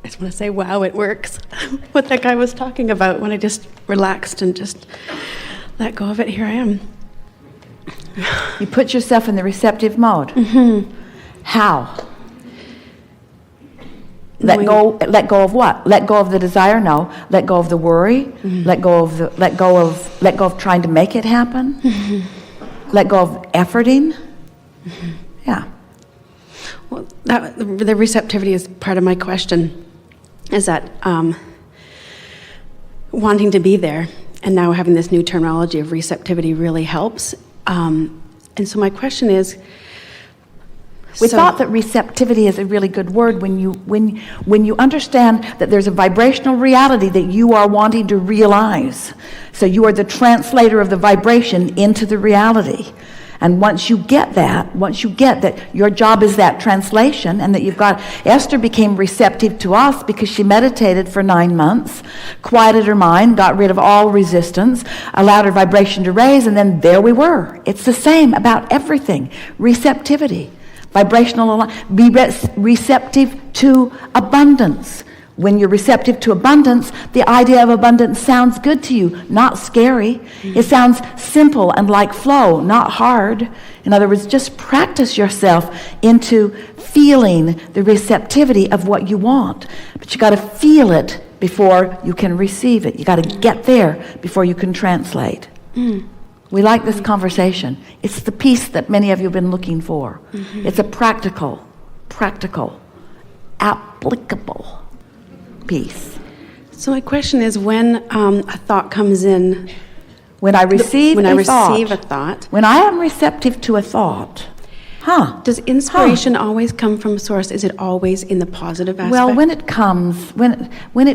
I just want to say, wow, it works. What that guy was talking about when I just relaxed and just let go of it, here I am. You put yourself in the receptive mode. Mm-hmm. How? Let go of what? Let go of the desire? No. Let go of the worry. Mm-hmm. Let go of trying to make it happen. Mm-hmm. Let go of efforting. Mm-hmm. Yeah. Well, the receptivity is part of my question. Is that wanting to be there, and now having this new terminology of receptivity really helps. And so my question is, we thought that receptivity is a really good word when you understand that there's a vibrational reality that you are wanting to realize. So you are the translator of the vibration into the reality. And once you get that your job is that translation, and that you've got, Esther became receptive to us because she meditated for 9 months, quieted her mind, got rid of all resistance, allowed her vibration to raise, and then there we were. It's the same about everything. Receptivity. Vibrational, be receptive to abundance. When you're receptive to abundance, the idea of abundance sounds good to you, not scary. Mm-hmm. It sounds simple and like flow, not hard. In other words, just practice yourself into feeling the receptivity of what you want. But you got to feel it before you can receive it. You got to get there before you can translate. Mm. We like this conversation. It's the piece that many of you have been looking for. Mm-hmm. It's a practical, applicable piece. So my question is, when a thought comes in, when I receive a thought, when I am receptive to a thought, does inspiration always come from source? Is it always in the positive aspect? Well, when it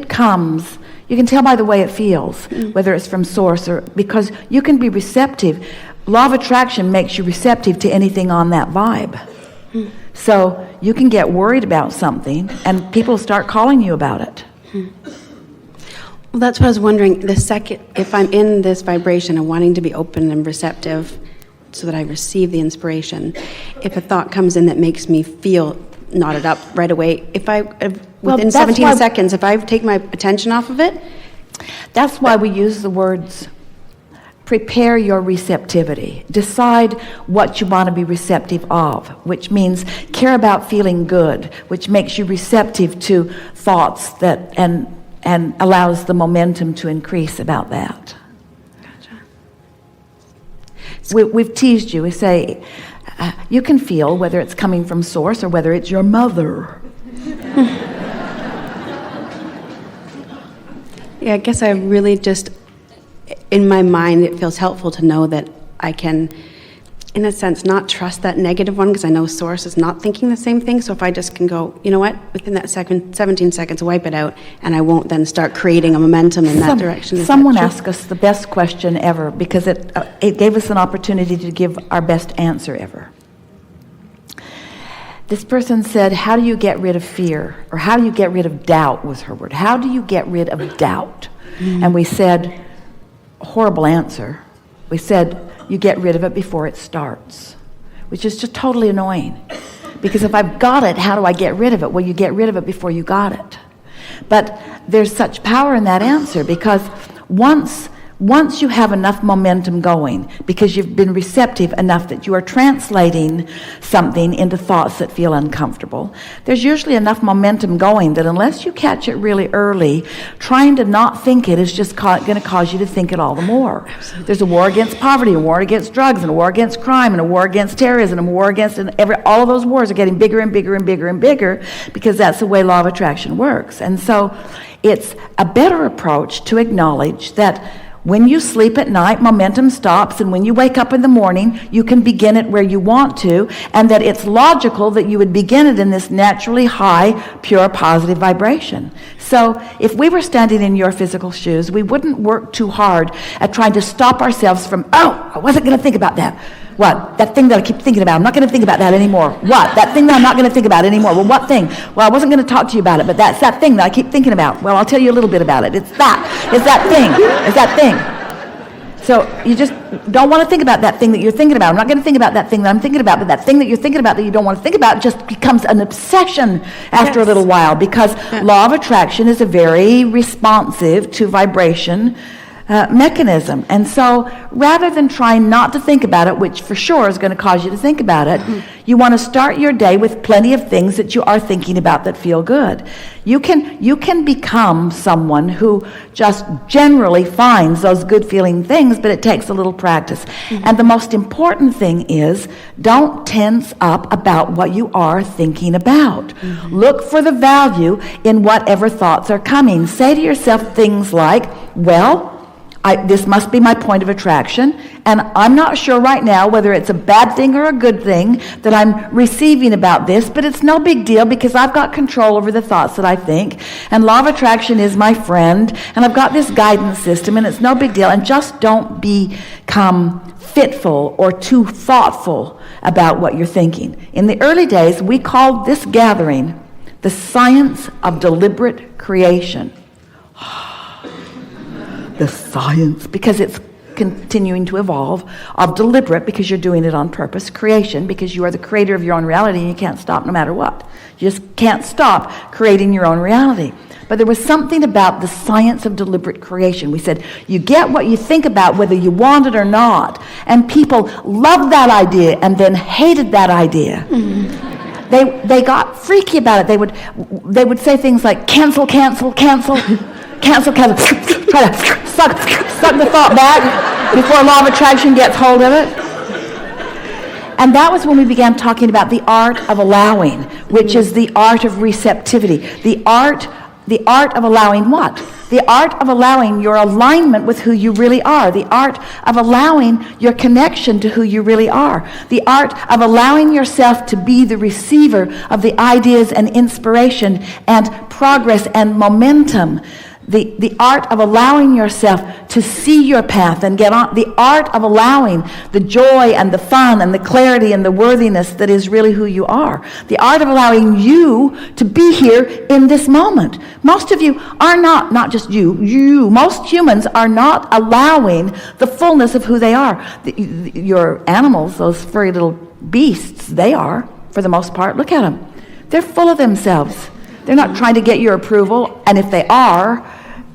comes, you can tell by the way it feels, whether it's from source or, because you can be receptive. Law of attraction makes you receptive to anything on that vibe. So you can get worried about something and people start calling you about it. Well, that's what I was wondering. The second, if I'm in this vibration of wanting to be open and receptive so that I receive the inspiration, if a thought comes in that makes me feel knotted up right away, within 17 seconds, if I take my attention off of it. That's why we use the words, prepare your receptivity. Decide what you want to be receptive of, which means care about feeling good, which makes you receptive to thoughts that and allows the momentum to increase about that. Gotcha. We've teased you. We say, you can feel whether it's coming from source or whether it's your mother. Yeah, I guess I really just, in my mind, it feels helpful to know that I can, in a sense, not trust that negative one, because I know source is not thinking the same thing. So if I just can go, you know what, within that 17 seconds, wipe it out, and I won't then start creating a momentum in that direction. Someone asked us the best question ever, because it gave us an opportunity to give our best answer ever. This person said, how do you get rid of fear? Or how do you get rid of doubt, was her word. How do you get rid of doubt? And we said, horrible answer. We said, you get rid of it before it starts, which is just totally annoying. Because if I've got it, how do I get rid of it? Well, you get rid of it before you got it. But there's such power in that answer, because once you have enough momentum going, because you've been receptive enough that you are translating something into thoughts that feel uncomfortable, there's usually enough momentum going that unless you catch it really early, trying to not think it is just going to cause you to think it all the more. Absolutely. There's a war against poverty, a war against drugs, and a war against crime, and a war against terrorism, and a war against, all of those wars are getting bigger and bigger and bigger and bigger, because that's the way law of attraction works. And so it's a better approach to acknowledge that when you sleep at night, momentum stops, and when you wake up in the morning, you can begin it where you want to, and that it's logical that you would begin it in this naturally high, pure, positive vibration. So if we were standing in your physical shoes, we wouldn't work too hard at trying to stop ourselves from, I wasn't going to think about that. What? That thing that I keep thinking about. I'm not going to think about that anymore. What? That thing that I'm not going to think about anymore. Well, what thing? Well, I wasn't going to talk to you about it, but that's that thing that I keep thinking about. Well, I'll tell you a little bit about it. It's that. It's that thing. It's that thing. So you just don't want to think about that thing that you're thinking about. I'm not going to think about that thing that I'm thinking about, but that thing that you're thinking about that you don't want to think about just becomes an obsession after a little while, because law of attraction is a very responsive to vibration mechanism. And so rather than trying not to think about it, which for sure is going to cause you to think about it, you want to start your day with plenty of things that you are thinking about that feel good. You can become someone who just generally finds those good feeling things, but it takes a little practice. And the most important thing is, don't tense up about what you are thinking about. Look for the value in whatever thoughts are coming. Say to yourself things like, well, this must be my point of attraction, and I'm not sure right now whether it's a bad thing or a good thing that I'm receiving about this, but it's no big deal because I've got control over the thoughts that I think, and law of attraction is my friend, and I've got this guidance system, and it's no big deal. And just don't become fitful or too thoughtful about what you're thinking. In the early days, we called this gathering the science of deliberate creation. The science, because it's continuing to evolve, of deliberate, because you're doing it on purpose, creation, because you are the creator of your own reality and you can't stop no matter what. You just can't stop creating your own reality. But there was something about the science of deliberate creation. We said, you get what you think about whether you want it or not. And people loved that idea and then hated that idea. They got freaky about it. They would say things like, cancel, cancel, cancel. Cancel, try to suck the thought back before law of attraction gets hold of it. And that was when we began talking about the art of allowing, which is the art of receptivity. The art of allowing what? The art of allowing your alignment with who you really are. The art of allowing your connection to who you really are. The art of allowing yourself to be the receiver of the ideas and inspiration and progress and momentum. The art of allowing yourself to see your path and get on. The art of allowing the joy and the fun and the clarity and the worthiness that is really who you are. The art of allowing you to be here in this moment. Most of you are not just you, most humans are not allowing the fullness of who they are. Your animals, those furry little beasts, they are, for the most part. Look at them. They're full of themselves. They're not trying to get your approval, and if they are,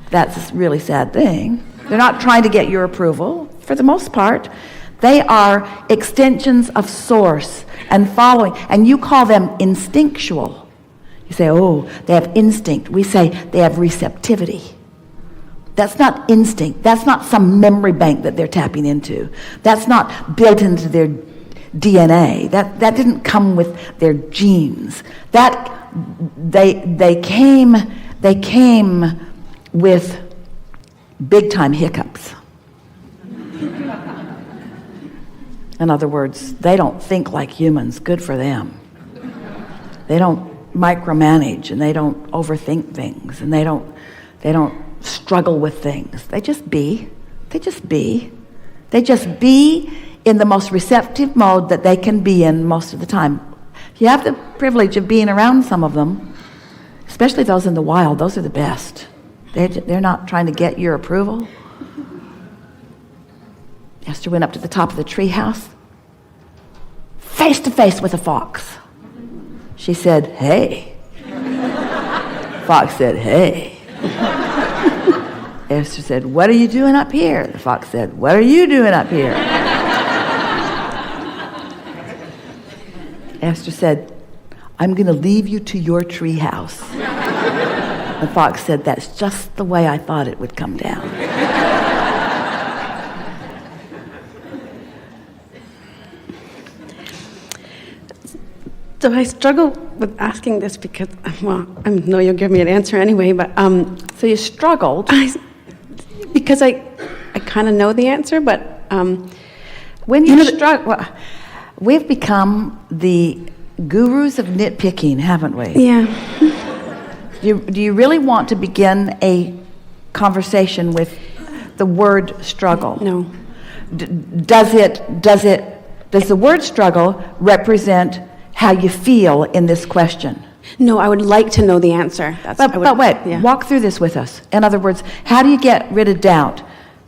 that's a really sad thing. They're not trying to get your approval. For the most part, they are extensions of source and following, and you call them instinctual. You say, oh, they have instinct. We say they have receptivity. That's not instinct. That's not some memory bank that they're tapping into. That's not built into their DNA. That didn't come with their genes. That they came with big time hiccups. In other words, they don't think like humans. Good for them. They don't micromanage, and they don't overthink things, and they don't struggle with things. They just be. They just be in the most receptive mode that they can be in most of the time. If you have the privilege of being around some of them, especially those in the wild, those are the best. They're not trying to get your approval. Esther went up to the top of the tree house, face to face with a fox. She said, hey. Fox said, hey. Esther said, what are you doing up here? The fox said, what are you doing up here? Esther said, I'm going to leave you to your tree house. The fox said, that's just the way I thought it would come down. So I struggle with asking this because, well, I know you'll give me an answer anyway, but... So you struggled? Because I kind of know the answer, but... when you struggle... Well, we've become the gurus of nitpicking, haven't we? Yeah. Do you really want to begin a conversation with the word struggle? No. Does the word struggle represent how you feel in this question? No, I would like to know the answer. But wait, walk through this with us. In other words, how do you get rid of doubt?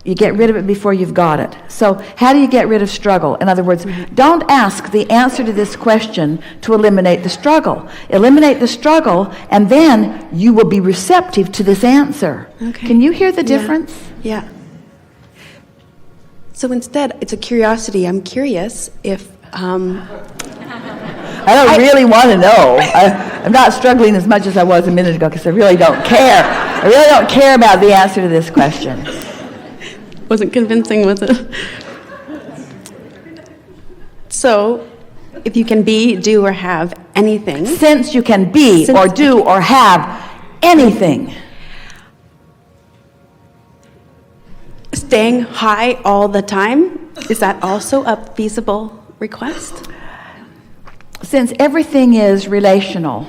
You get rid of it before you've got it. So how do you get rid of struggle? In other words, don't ask the answer to this question to eliminate the struggle. Eliminate the struggle, and then you will be receptive to this answer. Okay. Can you hear the difference? Yeah. So instead, it's a curiosity. I'm curious if... I don't really want to know. I'm not struggling as much as I was a minute ago because I really don't care. I really don't care about the answer to this question. Wasn't convincing, was it? So, if you can be, do, or have anything... Since you can be, or do, or have anything. Staying high all the time, is that also a feasible request? Since everything is relational,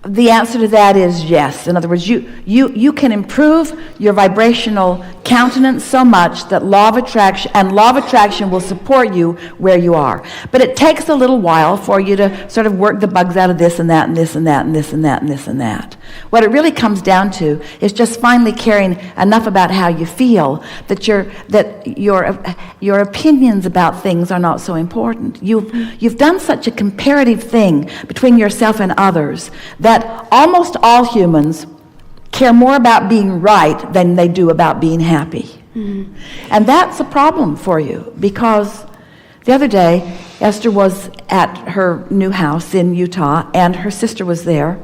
the answer to that is yes. In other words, you can improve your vibrational countenance so much that law of attraction will support you where you are. But it takes a little while for you to sort of work the bugs out of this and that and this and that and this and that and this and that. What it really comes down to is just finally caring enough about how you feel that your opinions about things are not so important. You've done such a comparative thing between yourself and others that almost all humans care more about being right than they do about being happy. Mm-hmm. And that's a problem for you, because the other day Esther was at her new house in Utah, and her sister was there,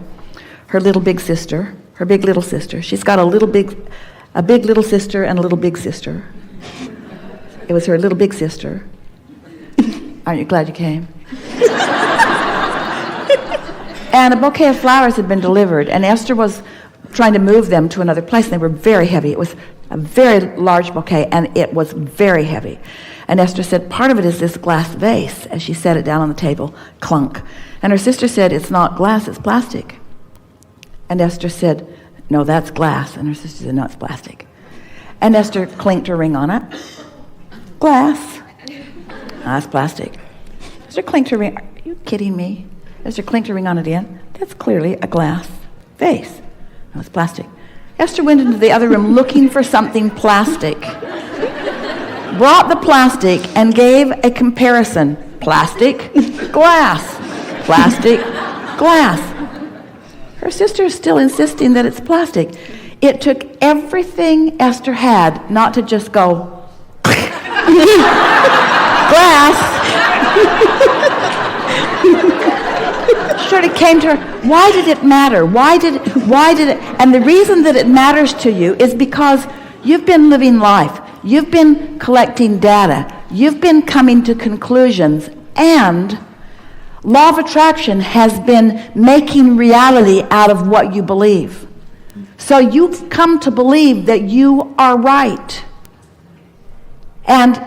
her big little sister. She's got a big little sister and a little big sister. It was her little big sister. Aren't you glad you came? And a bouquet of flowers had been delivered, and Esther was trying to move them to another place, and they were very heavy. It was a very large bouquet, and it was very heavy. And Esther said, part of it is this glass vase, as she set it down on the table, clunk. And her sister said, it's not glass, it's plastic. And Esther said, no, that's glass. And her sister said, no, it's plastic. And Esther clinked her ring on it. Glass. No, that's plastic. Esther clinked her ring. Are you kidding me? Esther clinked her ring on it again. That's clearly a glass vase. No, it's plastic. Esther went into the other room looking for something plastic. Brought the plastic and gave a comparison. Plastic, glass. Plastic, glass. Her sister is still insisting that it's plastic. It took everything Esther had not to just go, glass. Sort of came to her, why did it matter? Why did it? And the reason that it matters to you is because you've been living life. You've been collecting data. You've been coming to conclusions. And law of attraction has been making reality out of what you believe. So you've come to believe that you are right. And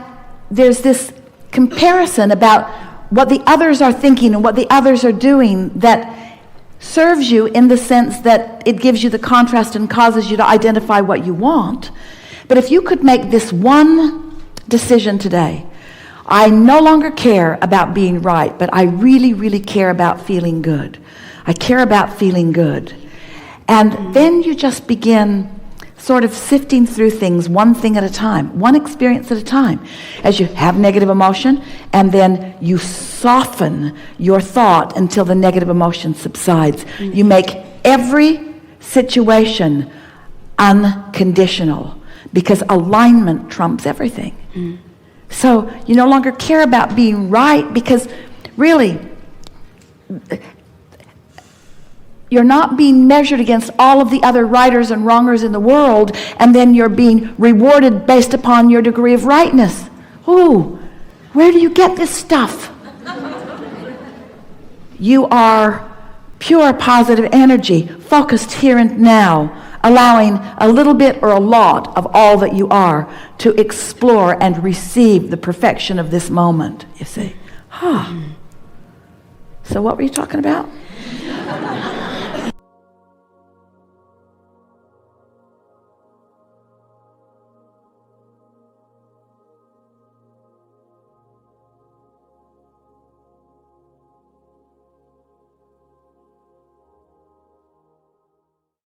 there's this comparison about what the others are thinking and what the others are doing that serves you in the sense that it gives you the contrast and causes you to identify what you want. But if you could make this one decision today, I no longer care about being right, but I really, really care about feeling good. I care about feeling good. And then you just begin sort of sifting through things one thing at a time, one experience at a time. As you have negative emotion, and then you soften your thought until the negative emotion subsides. Mm-hmm. You make every situation unconditional, because alignment trumps everything. Mm-hmm. So you no longer care about being right, because really, you're not being measured against all of the other righters and wrongers in the world, and then you're being rewarded based upon your degree of rightness. Ooh, where do you get this stuff? You are pure positive energy, focused here and now, allowing a little bit or a lot of all that you are to explore and receive the perfection of this moment, you see. So what were you talking about?